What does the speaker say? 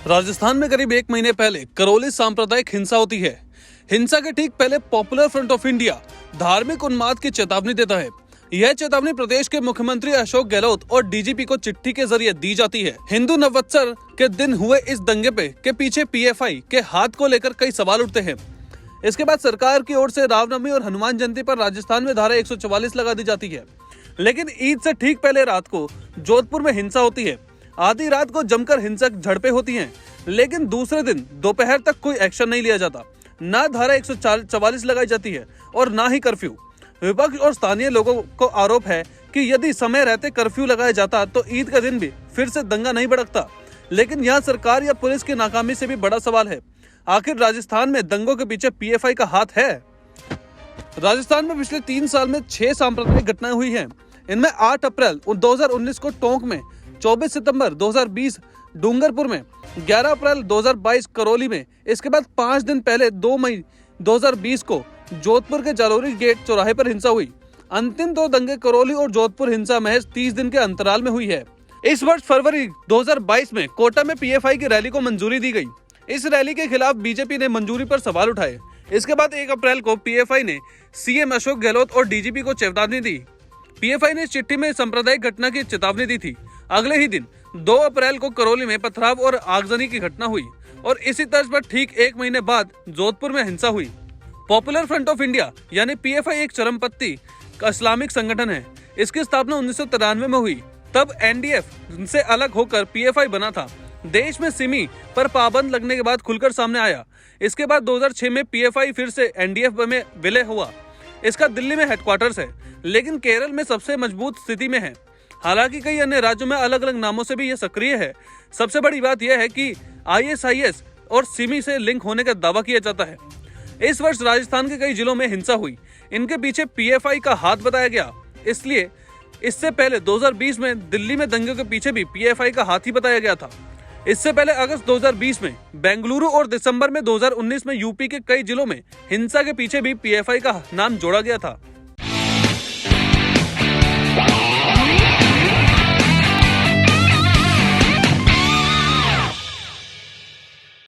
राजस्थान में करीब एक महीने पहले करौली सांप्रदायिक हिंसा होती है। हिंसा के ठीक पहले पॉपुलर फ्रंट ऑफ इंडिया धार्मिक उन्माद की चेतावनी देता है। यह चेतावनी प्रदेश के मुख्यमंत्री अशोक गहलोत और डीजीपी को चिट्ठी के जरिए दी जाती है। हिंदू नववत्सर के दिन हुए इस दंगे के पीछे पीएफआई के हाथ को लेकर कई सवाल उठते हैं। इसके बाद सरकार की ओर से रामनवमी और हनुमान जयंती पर राजस्थान में धारा 144 लगा दी जाती है। लेकिन ईद से ठीक पहले रात को जोधपुर में हिंसा होती है। आधी रात को जमकर हिंसक झड़पें होती हैं, लेकिन दूसरे दिन दोपहर तक कोई एक्शन नहीं लिया जाता। ना धारा 144 लगाई जाती है और ना ही कर्फ्यू। विपक्ष और स्थानीय लोगों को आरोप है कि यदि समय रहते कर्फ्यू लगाया जाता तो ईद का दिन भी फिर से दंगा नहीं भड़कता। लेकिन यहाँ सरकार या पुलिस की नाकामी से भी बड़ा सवाल है, आखिर राजस्थान में दंगों के पीछे पीएफआई का हाथ है? राजस्थान में पिछले 3 साल में 6 सांप्रदायिक घटनाएं हुई हैं। इनमें 8 अप्रैल 2019 को टोंक में, 24 सितंबर 2020 डूंगरपुर में, 11 अप्रैल 2022 करौली में, इसके बाद 5 दिन पहले 2 मई 2020 को जोधपुर के जालोरी गेट चौराहे पर हिंसा हुई। अंतिम 2 दंगे करौली और जोधपुर हिंसा महज 30 दिन के अंतराल में हुई है। इस वर्ष फरवरी 2022 में कोटा में पीएफआई की रैली को मंजूरी दी गई। इस रैली के खिलाफ बीजेपी ने मंजूरी पर सवाल उठाए। इसके बाद 1 अप्रैल को पीएफआई ने सीएम अशोक गहलोत और डीजीपी को चेतावनी दी। पीएफआई ने चिट्ठी में सांप्रदायिक घटना की चेतावनी दी थी। अगले ही दिन 2 अप्रैल को करौली में पथराव और आगजनी की घटना हुई और इसी तर्ज पर ठीक 1 महीने बाद जोधपुर में हिंसा हुई। पॉपुलर फ्रंट ऑफ इंडिया यानी पीएफआई एक चरमपंथी इस्लामिक संगठन है। इसकी स्थापना 1993 में हुई। तब एनडीएफ से अलग होकर पीएफआई बना था। देश में सिमी पर पाबंद लगने के बाद खुलकर सामने आया। इसके बाद 2006 में पीएफआई फिर से एनडीएफ में विलय हुआ। इसका दिल्ली में हेडक्वार्टर्स है, लेकिन केरल में सबसे मजबूत स्थिति में है। हालांकि कई अन्य राज्यों में अलग अलग नामों से भी ये सक्रिय है। सबसे बड़ी बात यह है कि आईएसआईएस और सिमी से लिंक होने का दावा किया जाता है। इस वर्ष राजस्थान के कई जिलों में हिंसा हुई। इनके पीछे पीएफआई का हाथ बताया गया। इसलिए इससे पहले 2020 में दिल्ली में दंगे के पीछे भी पीएफआई का हाथ ही बताया गया था। इससे पहले अगस्त 2020 में बेंगलुरु और दिसंबर में 2019 में यूपी के कई जिलों में हिंसा के पीछे भी पीएफआई का नाम जोड़ा गया था।